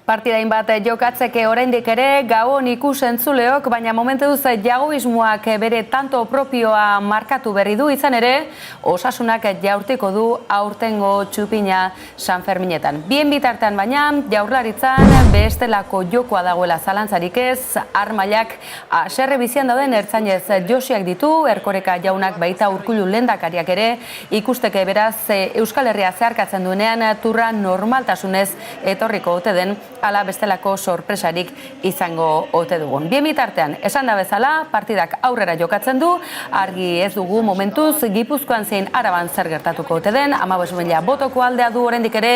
Partidain bat jokatzeke oraindik ere gabon ikus-entzuleok, baina momentuz jagoismoak bere tanto propioa markatu berri du, izan ere osasunak jaurtiko du aurtengo txupina Sanferminetan. Bien bitartean baina Jaurlaritzan bestelako jokoa dagoela zalantzarik ez, armailak haserre bizian dauden ertzainez josiak ditu, Erkoreka jaunak baita Urkullu lehendakariak ere, ikusteke beraz Euskal Herria zeharkatzen duenean turra normaltasunez etorriko ote den, ala bestelako sorpresarik izango ote dugun. Bien bitartean, esan da bezala, partidak aurrera jokatzen du, argi ez dugu momentuz, Gipuzkoan zein Araban zer gertatuko ote den, 15.000 botoko aldea du oraindik ere,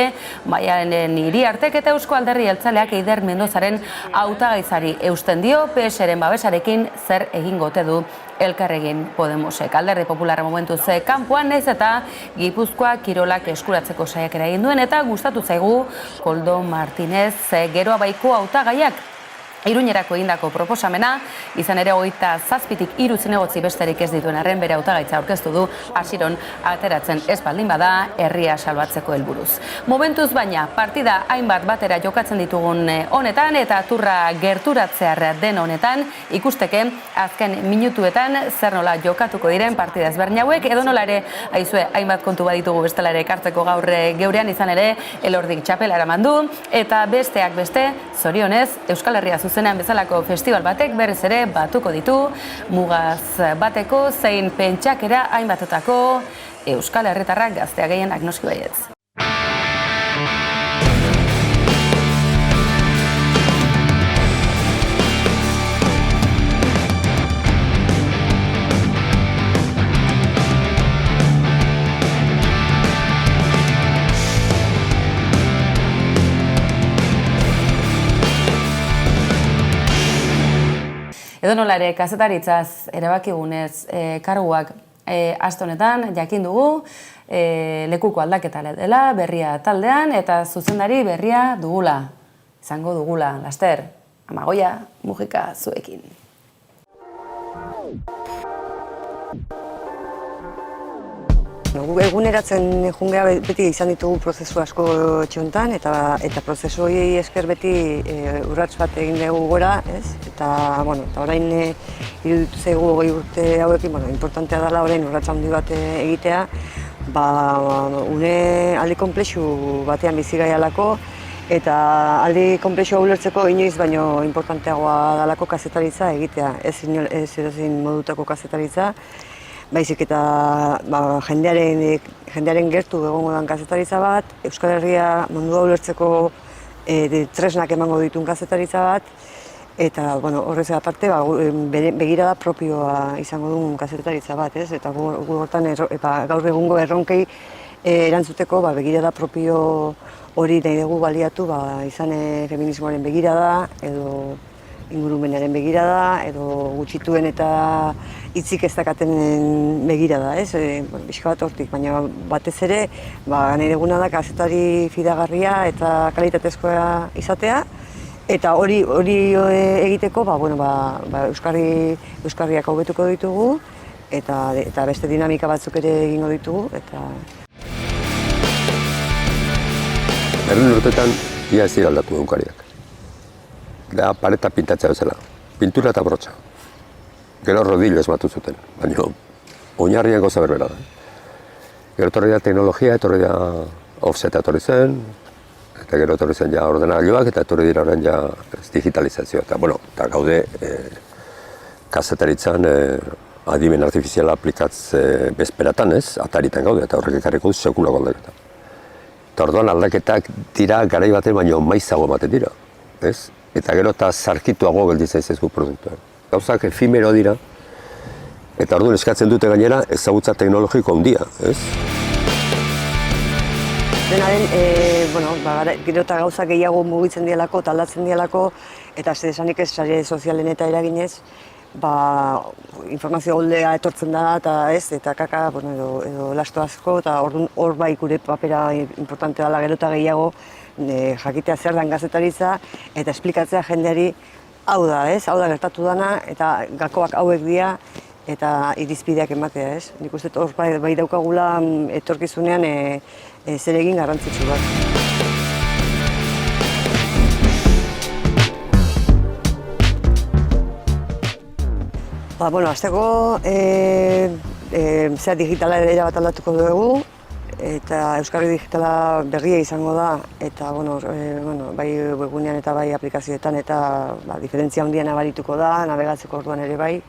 Maialen Iriartek eta Eusko Alderdi Jeltzaleak Eider Mendozaren hautagaizari eusten dio, PS-ren babesarekin zer egingo ote du Elkarrekin Podemosek. Alderdi Popularra momentuz kanpoan naiz eta Gipuzkoa kirolak eskuratzeko saiakera egin duen eta gustatu zaigu Koldo Martinez Geroa Baiko hautagaiak Iruñerako egindako proposamena, izan ere 27tik 3 zinegotzi besterik ez dituen arren bere hautagaitza aurkeztu du hasiron ateratzen ez baldin bada herria salbatzeko helburuz. Momentuz baina partida hainbat batera jokatzen ditugun honetan eta turra gerturatzear den honetan ikusteke azken minutuetan zer nola jokatuko diren partida ezberdin hauek edo nola ere aizue hainbat kontu baditugu bestela ere ekartzeko gaur geurean izan ere Elordik txapela eraman du eta besteak beste zorionez Euskal Herria zuzenean bezalako festival batek berriz ere batuko ditu mugaz bateko zein pentsakera hainbatetako Euskal Herritarrak gaztea gehienak noski baietz. Edo nola ere, kazetaritzaz erabakigunez karguak aste honetan jakin dugu lekuko aldaketa dela berria taldean eta zuzendari berria dugula. Izango dugula, laster, Amagoia Mujika zuekin. Eguneratzen jungea beti izan ditugu prozesu asko etxontan eta prozesu hori esker beti urrats bat egin dugu gora, ez? Eta orain iruditu zaigu 20 urte hauekin, importantea dela orain urrats handi bat egitea, une aldi konplexu batean bizi gaialako eta aldi konplexu hau ulertzeko inoiz baino importanteagoa dalako kazetaritza egitea, ez edozein modutako kazetaritza, baizik eta jendearen gertu egongo den kazetaritza bat, Euskal Herria mundua ulertzeko tresnak emango dituen kazetaritza bat, eta horrez aparte begirada propioa izango duen kazetaritza bat, ez? Eta gu hortan gaur egungo erronkei erantzuteko begirada propio hori nahi dugu baliatu, izan feminismoaren begirada, edo ingurumenaren begirada, edo gutxituen eta hitzik ez dakaten begirada, ez? Bizka bat hortik, baina batez ere, nahi duguna da kazetari fidagarria eta kalitatezkoa izatea, eta hori egiteko, euskarriak hobetuko ditugu, eta beste dinamika batzuk ere egingo ditugu, eta... Berren urtetan, ia ez dira aldatu egunkariak. Da pareta pintatzea bezala, pintura eta brotxa. Gero rodillo esmatu zuten, baina oinarrian goza berbera da. Gero etorri da teknologia, etorri da offseta etorri zen, eta gero etorri zen ja ordenagailuak eta etorri dira orain ja digitalizazioa. Eta gaude kazetaritzan adimen artifiziala aplikatze bezperatan, ez? Ataritan gaude, eta horrek ekarriko du sekulako aldaketa. Eta orduan aldaketak dira garai baten baino maizago ematen dira, ez? Eta gero eta zarkituago gelditzen zaizku produktuan. Gauzak efimero dira, eta orduan eskatzen dute gainera ezagutza teknologiko handia, ez? Denaren, gero eta gauza gehiago mugitzen dialako, taldatzen dialako, eta esanik ez sare sozialen eta eraginez, informazio goldea etortzen da, eta kaka, edo lasto asko, eta hor gure papera importante dela gero eta gehiago, jakitea zer den gazetaritza eta esplikatzea jendeari hau da gertatu dana eta gakoak hauek dira eta irizpideak ematea, ez? Nik uste hor bai daukagula etorkizunean zer egin garrantzitsu bat. Bueno, azteko, zera digitala ere bat aldatuko dugu, eta Euskarri digitala berria izango da, eta bai webgunean eta bai aplikazioetan, eta diferentzia handia nabarituko da, navegatzeko orduan ere bai.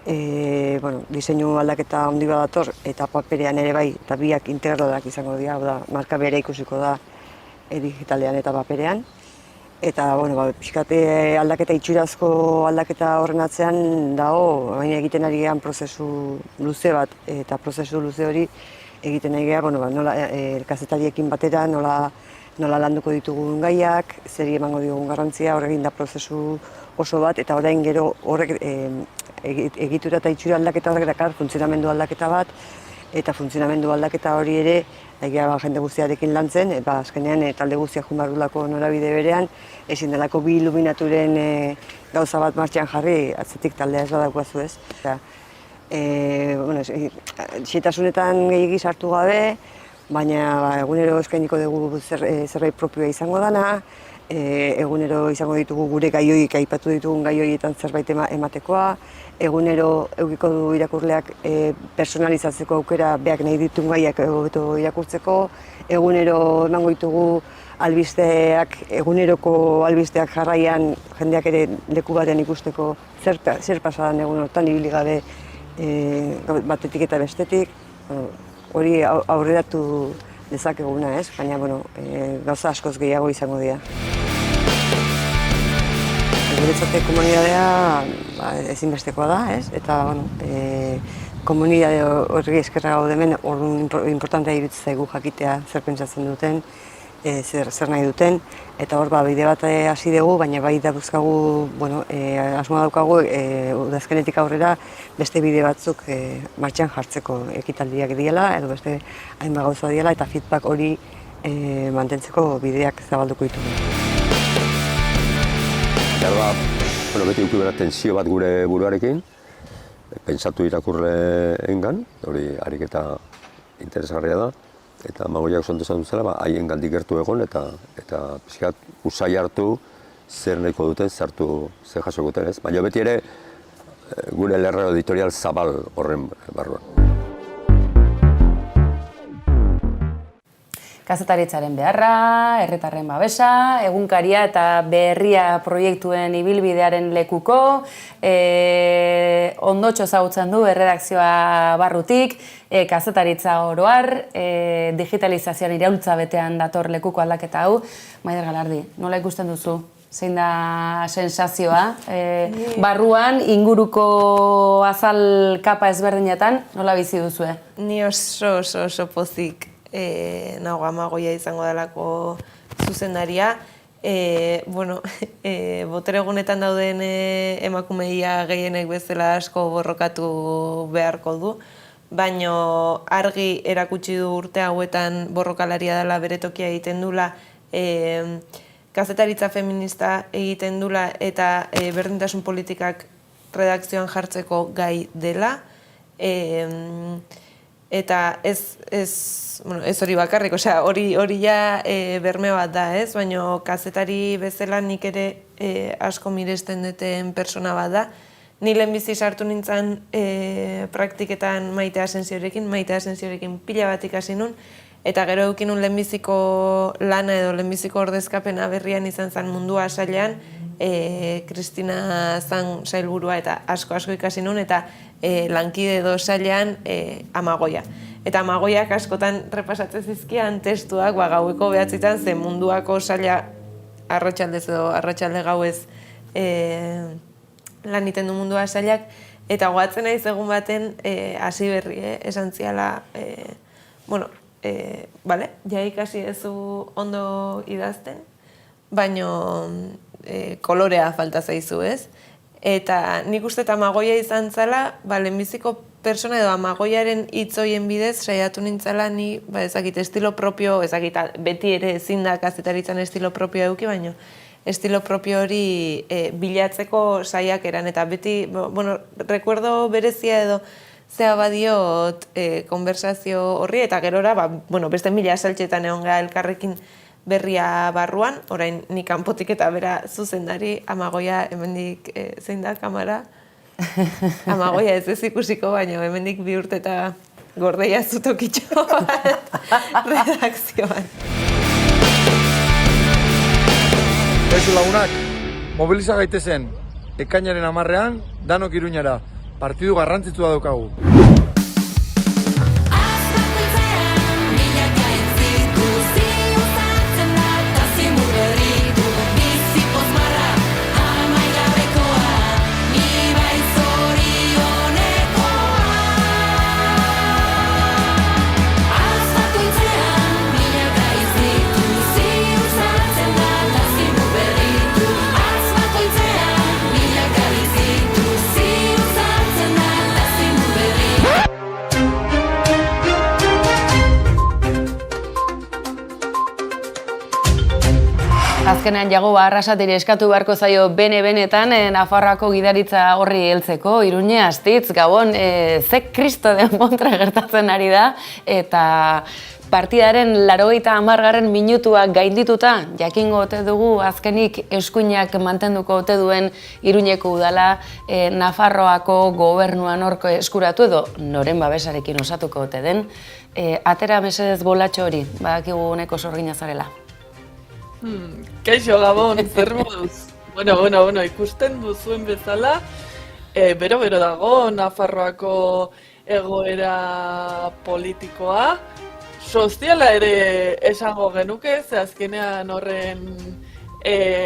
Diseinu aldaketa handi bat dator, eta paperean ere bai, eta biak integralak izango dira, marka bere ikusiko da digitalean eta paperean. Eta, pixkate aldaketa itxurazko aldaketa horren atzean dago, baina egiten ari gehan prozesu luze bat, eta prozesu luze hori egiten ari gehan, nola kazetariekin batera, nola landuko ditugun gaiak, zeri emango ditugun garrantzia, horrekin da prozesu oso bat, eta orain gero horrek egitura eta itxura aldaketa horrek dakar funtzionamendu aldaketa bat, eta funtzionamendu aldaketa hori ere egia jende guztiarekin lantzen, azkenean talde guztiak jumarrulako norabide berean, ezin delako bi iluminaturen gauza bat martxan jarri, atzetik taldea ez badaukazu ez. Xetasunetan gehiagiz hartu gabe, baina egunero eskainiko dugu zerbait propioa izango dana, egunero izango ditugu gure gaioik, aipatu ditugun gaioietan zerbait ematekoa, egunero eukiko du irakurleak personalizatzeko aukera beak nahi ditun gaiak hobeto irakurtzeko, egunero emango ditugu albisteak, eguneroko albisteak jarraian jendeak ere leku batean ikusteko zer pasadan egun hortan ibili gabe batetik eta bestetik, hori aurreratu dezakeguna ez, baina gauza askoz gehiago izango dira. Guretzate komunidadea ezinbestekoa da, ez? Eta, komunidade horri eskerra gaude hemen, orduan importantea iruditzen zaigu jakitea zer pentsatzen duten, zer nahi duten, eta hor bide bat hasi dugu, baina bai dauzkagu, asmoa daukagu, udazkenetik aurrera beste bide batzuk martxan jartzeko ekitaldiak diela, edo beste hainbat gauza diela, eta feedback hori mantentzeko bideak zabalduko ditugu. Beti eduki behar tensio bat gure buruarekin, pentsatu irakurleengan, hori ariketa interesgarria da, eta Amagoiak oso ondo esan duzela, haien gandik gertu egon, eta pixkat usai hartu zer nahiko duten, zer jaso duten ez. Baina beti ere gure lerro editorial zabal horren barruan. Kazetaritzaren beharra, herritarren babesa, egunkaria eta berria proiektuen ibilbidearen lekuko, ondotxo ezagutzen du erredakzioa barrutik, kazetaritza oroar, digitalizazioan iraultza betean dator lekuko aldaketa hau. Maider Galardi, nola ikusten duzu? Zein da sensazioa? Barruan, inguruko azal kapa ezberdinetan, nola bizi duzue? Ni oso pozik. Nago Amagoia izango delako zuzendaria. Botere egunetan dauden emakumeia gehienek bezala asko borrokatu beharko du, baina argi erakutsi du urte hauetan borrokalaria dela bere tokia egiten dula, kazetaritza feminista egiten dula eta berdintasun politikak redakzioan jartzeko gai dela. Eta ez hori bakarrik, hori ja berme bat da, ez? Baina kazetari bezala nik ere asko miresten duten persona bat da. Ni lehenbizi sartu nintzen praktiketan Maite Asensiorekin pila bat ikasi nun, eta gero edukin nun lehenbiziko lana edo lehenbiziko ordezkapena berrian izan zen Mundua sailean, Kristina zan sailburua eta asko ikasi nun, eta lankide edo sailean Amagoia. Eta Amagoiak askotan repasatzen zizkian testuak gaueko 9:00 ze Munduako saila arratsaldez edo arratsalde gauez lan egiten du Mundua sailak, eta goatzen naiz egun baten hasi berri, esan ziala, ja ikasi ezu ondo idazten, baino kolorea falta zaizu, ez? Eta nik uste eta Amagoia izan zala, lehenbiziko persona edo Amagoiaren hitzoien bidez saiatu nintzala ni, estilo propio, beti ere ezin da kazetaritzan estilo propio eduki, baino estilo propio hori bilatzeko saiak eran, eta beti, recuerdo berezia edo zea badiot konversazio horri, eta gerora, beste 1000 saltxetan egon gara elkarrekin berria barruan, orain nik kanpotik eta bera zuzendari, Amagoia hemendik zein da kamera? Amagoia ez ikusiko, baina hemendik 2 urte eta gordeia zutokitxo bat redakzioan. Kaixo lagunak, mobiliza gaitezen, ekainaren 10ean, danok Iruñara, partidu garrantzitsua daukagu. Azkenean Jagoba Arrasateri eskatu beharko zaio benetan Nafarroako gidaritza horri heltzeko, Iruñe Astitz, Gabon, ze Kristo de Montra gertatzen ari da, eta partidaren 80. minutua gaindituta, jakingo ote dugu azkenik eskuinak mantenduko ote duen Iruñeko udala Nafarroako gobernuan horko eskuratu edo noren babesarekin osatuko ote den. Atera mesedez bolatxo hori, badakigu neko sorgina zarela. Kaixo Gabon, zer moduz? Bueno, ikusten duzuen bezala, bero dago Nafarroako egoera politikoa, soziala ere esango genuke, ze azkenean horren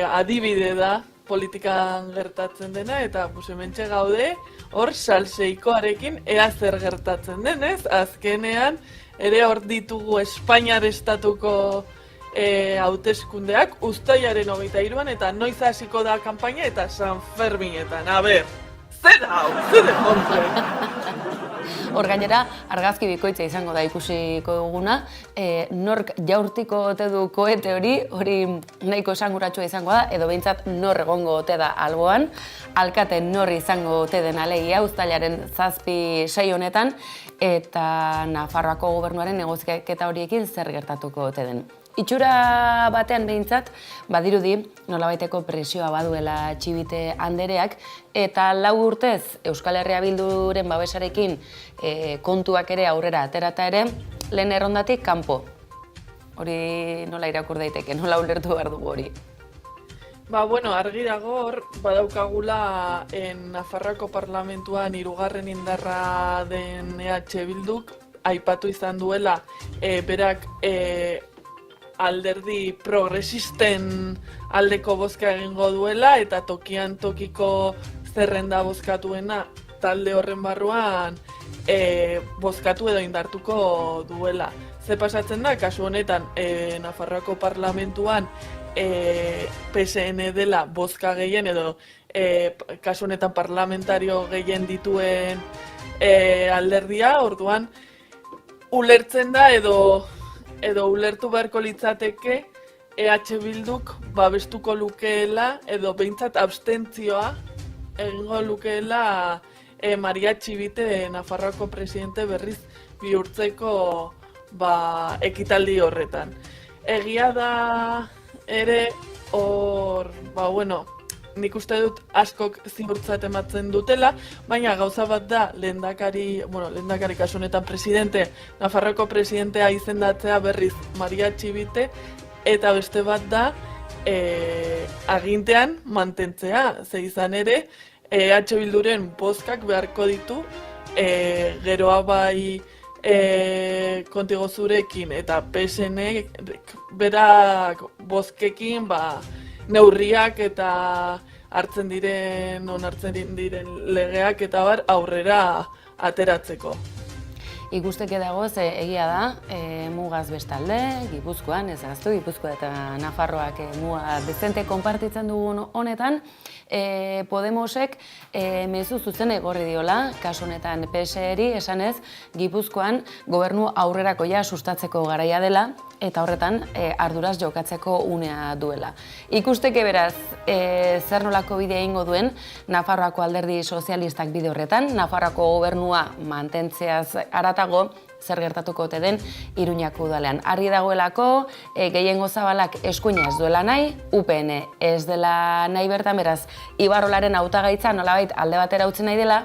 adibide da politikan gertatzen dena, eta hementxe gaude, hor salseikoarekin ea zer gertatzen denez, azkenean ere hor ditugu Espainiar estatuko hauteskundeak uztailaren 23an eta noiz hasiko da kanpaina eta San Ferminetan. A ber, zer hau, zer demontre? Hor gainera, argazki bikoitza izango da ikusiko duguna, nork jaurtiko ote du koete hori nahiko esanguratsua izango da, edo behintzat nor egongo ote da alboan, alkate nor izango ote den alegia uztailaren 7 honetan, eta Nafarroako gobernuaren negoziaketa horiekin zer gertatuko ote den. Itxura batean behintzat, badirudi nolabaiteko presioa baduela Txibite andereak, eta 4 urtez Euskal Herria Bilduren babesarekin kontuak ere aurrera aterata ere, lehen errondatik kanpo. Hori nola irakur daiteke, nola ulertu behar dugu hori? Argi dago hor, badaukagula Nafarroako parlamentuan 3. indarra den EH Bilduk, aipatu izan duela, berak alderdi progresisten aldeko bozka egingo duela eta tokian tokiko zerrenda bozkatuena talde horren barruan bozkatu edo indartuko duela. Ze pasatzen da, kasu honetan Nafarroako parlamentuan PSN dela bozka gehien edo kasu honetan parlamentario gehien dituen alderdia, orduan ulertzen da edo ulertu beharko litzateke EH Bilduk babestuko lukeela edo behintzat abstentzioa egingo lukeela Maria Txibite Nafarroako presidente berriz bihurtzeko ekitaldi horretan. Egia da ere hor, nik uste dut askok ziurtzat ematzen dutela, baina gauza bat da lehendakari kasu honetan presidente, Nafarroako presidentea izendatzea berriz Maria Txibite, eta beste bat da agintean mantentzea, ze izan ere, EH Bilduren bozkak beharko ditu, geroa bai Kontigo Zurekin eta PSN berak bozkekin neurriak eta onartzen diren legeak eta aurrera ateratzeko. Ikusteke dagoz, egia da, mugaz bestalde, Gipuzkoan, ez ahaztu, Gipuzkoa eta Nafarroak muga dezente konpartitzen dugun honetan, Podemosek mezu zuzen egorri diola, kasu honetan PSeri esanez, Gipuzkoan gobernu aurrerakoia sustatzeko garaia dela, eta horretan arduraz jokatzeko unea duela. Ikusteke beraz, zer nolako bidea egingo duen Nafarroako alderdi sozialistak bide horretan, Nafarroako gobernua mantentzeaz haratago, zer gertatuko ote den Iruñako udalean. Argi dagoelako, gehiengo zabalak eskuina ez duela nahi, UPN ez dela nahi bertan, beraz, Ibarrolaren hautagaitza nolabait alde batera utzi nahi dela,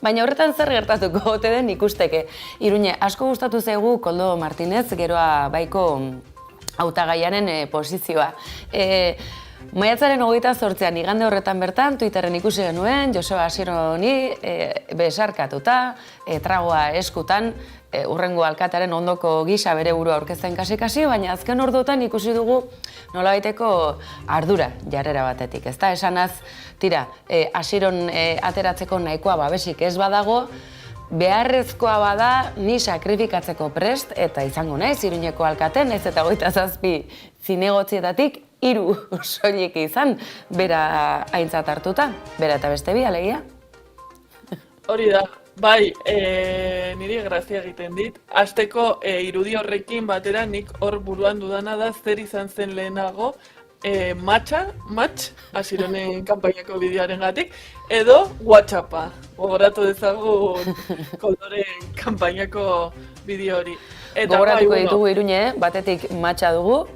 baina horretan zer gertatuko ote den ikusteke. Iruñe, asko gustatu zaigu Koldo Martinez, geroa baiko hautagaiaren posizioa. Maiatzaren 28an igande horretan bertan, Twitterren ikusi genuen, Joseba Asironi besarkatuta, tragoa eskutan, urrengo alkatearen ondoko gisa bere burua aurkezten kasi-kasi, baina azken orduotan ikusi dugu nolabaiteko ardura jarrera batetik. Ezta esanaz, tira, Asiron ateratzeko nahikoa babesik ez badago, beharrezkoa bada ni sakrifikatzeko prest, eta izango naiz Iruñeko alkaten, ez eta 27 zinegotzietatik 3 soilik izan, bera aintzat hartuta, bera eta beste bi alegia. Hori da, bai, niri grazia egiten dit. Hasteko irudi horrekin batera nik hor buruan dudana da zer izan zen lehenago, match, Asironen kanpainako bideoarengatik, edo WhatsAppa. Gogoratu dezagun Koldoren kanpainako bideo hori. Gogoratuko ditugu Iruñe, batetik matcha dugu.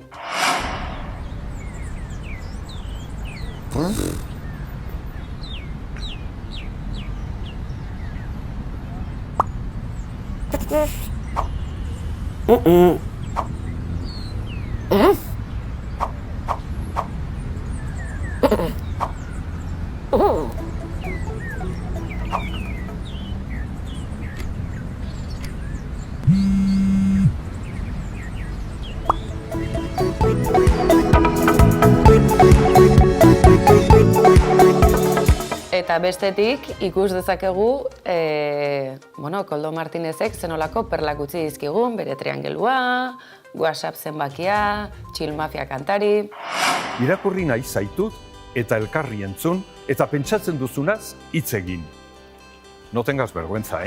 Eta bestetik ikus dezakegu Koldo Martinezek zenolako perlak utzi dizkigun, bere triangelua, WhatsApp zenbakia, Chill Mafia kantari. Irakurri nahi zaitut eta elkarri entzun eta pentsatzen duzunaz hitz egin. No tengas vergüenza,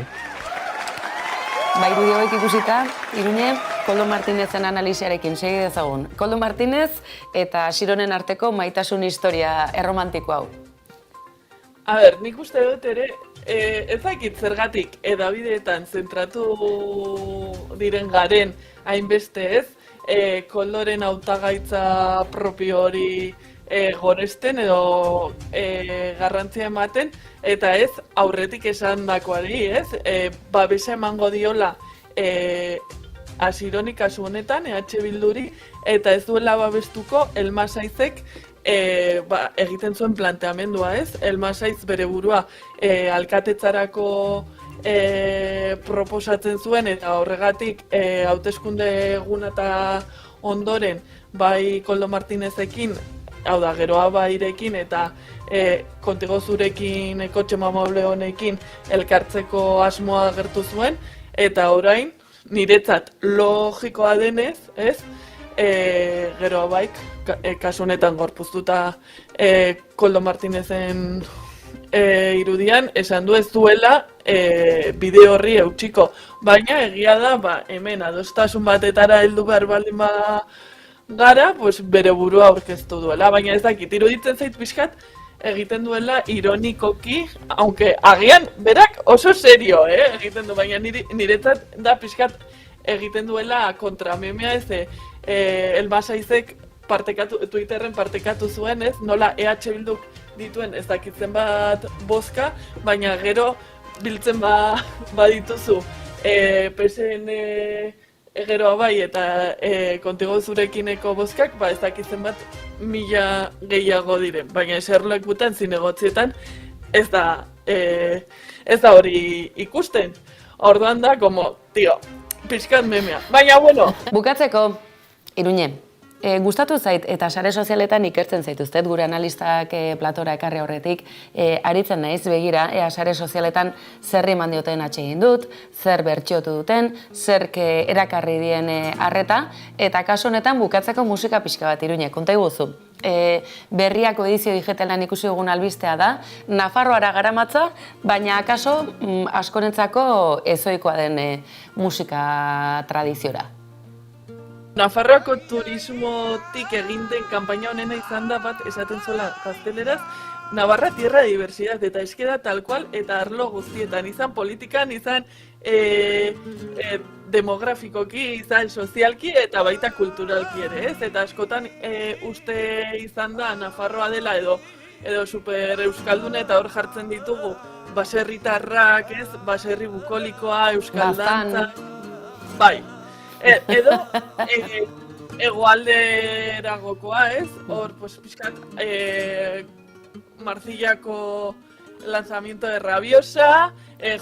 Irudi hauek ikusita, Iruñe, Koldo Martinezen analisiarekin segi dezagun. Koldo Martinez eta Asironen arteko maitasun historia erromantiko hau. A ber, nik uste dut ere, ez dakit zergatik edabideetan zentratu diren garen hainbeste ez, Koldoren hautagaitza propio hori goresten edo garrantzia ematen, eta ez aurretik esandakoari, ez? Babesa emango diola Asironi kasu honetan, EH Bilduri, eta ez duela babestuko Elmasaizek egiten zuen planteamendua, ez? Elmasaiz bere burua alkatetzarako proposatzen zuen, eta horregatik hauteskunde eguna eta ondoren bai Koldo Martinezekin, hau da, geroa bairekin eta Contigo zurekin, kotxe mamable honekin elkartzeko asmoa agertu zuen, eta orain, niretzat logikoa denez, ez? Geroa baik, kasu honetan gorpuztuta Koldo Martinezen irudian, esan du ez duela bideo horri eutxiko. Baina egia da, hemen adostasun batetara heldu behar baldin gara, bere burua aurkeztu duela. Baina ez dakit, iruditzen zait pixkat, egiten duela ironikoki, aunque agian berak oso serio egiten du, baina niretzat da pixkat egiten duela kontramemea ez Elmasaizek Twitterren partekatu zuen, ez? Nola EH Bilduk dituen ez dakitzen bat bozka, baina gero biltzen badituzu PSN geroa bai eta Contigo zurekineko bozkak, ez dakitzen bat 1000 gehiago diren, baina eserlekutan zinegotzietan ez da hori ikusten. Orduan da, pixkat memea. Baina, Bukatzeko, Iruñe, gustatu zait eta sare sozialetan ikertzen zaituztet gure analistak platora ekarri horretik, aritzen naiz begira, sare sozialetan zer eman dioten atsegin dut, zer bertsiotu duten, zerk erakarri dien arreta, eta kasu honetan bukatzeko musika pixka bat, Iruñe, konta iguzu. Berriako edizio digitalan ikusi dugun albistea da, Nafarroara garamatza, baina akaso askorentzako ezoikoa den musika tradiziora. Nafarroako turismotik egin den kanpaina honena izan da bat esaten zuela gazteleraz, Navarra tierra de diversidad, eta eske da tal cual, eta arlo guztietan, izan politikan, izan demografikoki, izan sozialki, eta baita kulturalki ere, ez? Eta askotan uste izan da Nafarroa dela edo super euskaldun eta hor jartzen ditugu baserritarrak, ez? Baserri bukolikoa, euskal dantza, bai. Edo hegoalderagokoa, ez? Hor, pues, pixkat, Marcillako lanzamiento de Rabiosa,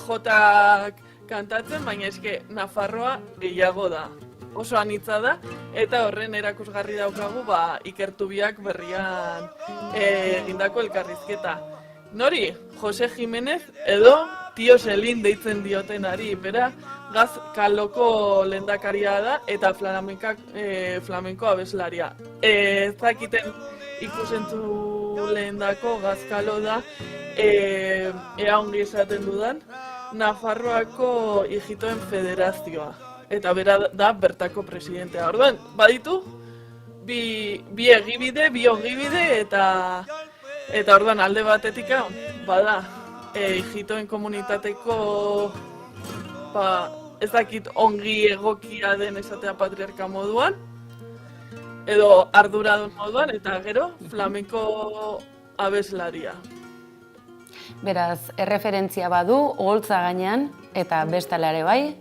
Jotak kantatzen, baina eske Nafarroa gehiago da. Oso anitza da, eta horren erakusgarri daukagu ikertu biak berrian egindako elkarrizketa. Nori, Jose Jimenez edo Tio Selin deitzen diotenari, bera Gazkaloko lehendakaria da eta flamenko abeslaria. Ez dakiten ikusentzu lehendako Gazkalo da, ea ongi esaten dudan, Nafarroako Ijitoen Federazioa. Eta bera da bertako presidentea. Orduan, baditu, bi egibide, bi ogibide, eta orduan alde batetik bada, Ijitoen komunitateko, ez dakit ongi egokia den esatea patriarka moduan, edo arduradun moduan, eta gero flamenko abeslaria. Beraz, erreferentzia badu, oholtza gainean, eta bestela ere bai,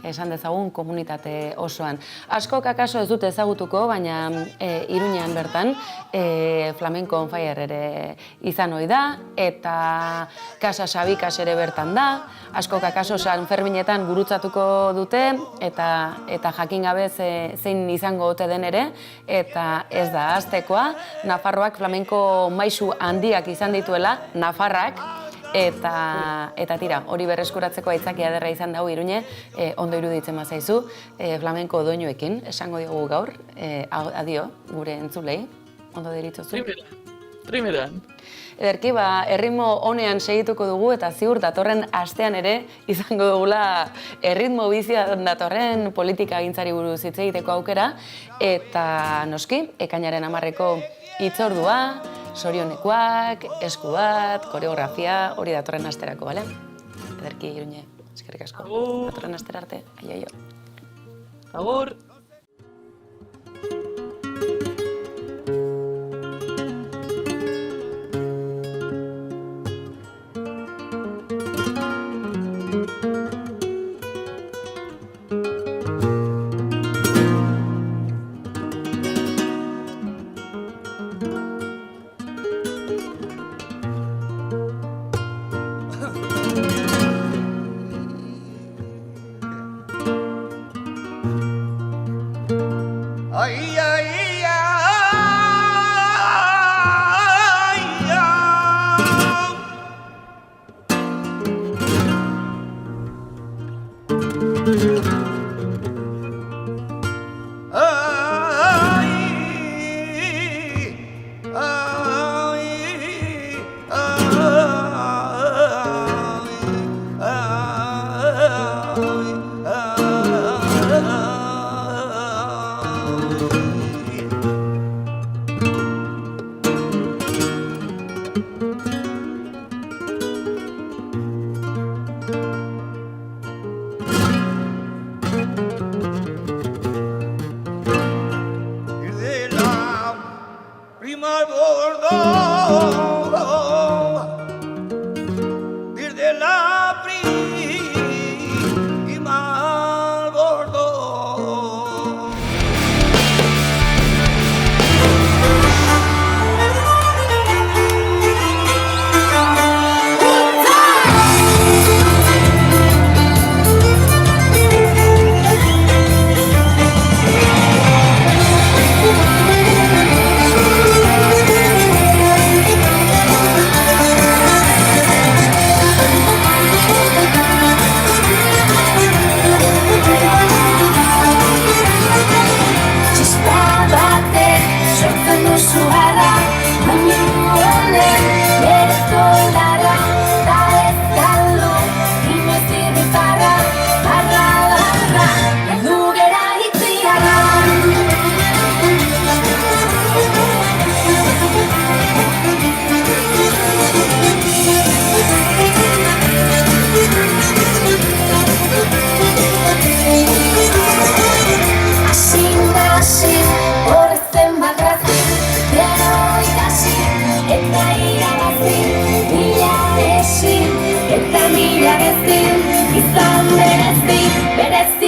esan dezagun komunitate osoan. Askok akaso ez dute ezagutuko, baina Iruñean bertan flamenko on fire ere izan ohi da, eta Casa Sabikas ere bertan da, askok akaso San Ferminetan gurutzatuko dute, eta jakin gabe zein izango ote den ere, eta ez da aztekoa, Nafarroak flamenko maisu handiak izan dituela, Nafarrak, eta tira, hori berreskuratzeko aitzakia ederra izan dago Iruñe, ondo iruditzen bazaizu, flamenko doinuekin, esango diogu gaur, adio, gure entzulei, ondo deritzozu. Primeran. Ederki, erritmo honean segituko dugu eta ziur datorren astean ere izango dugula erritmo bizian datorren politika gintzari buruz hitz egiteko aukera, eta noski, ekainaren 10-eko hitzordua, sorionekoak, esku bat, koreografia, hori datorren asterako, bale? Ederki, Iruñe, eskerrik asko. Agur. Datorren astera arte, aio. Agur. berezi, izan berezi, berezi.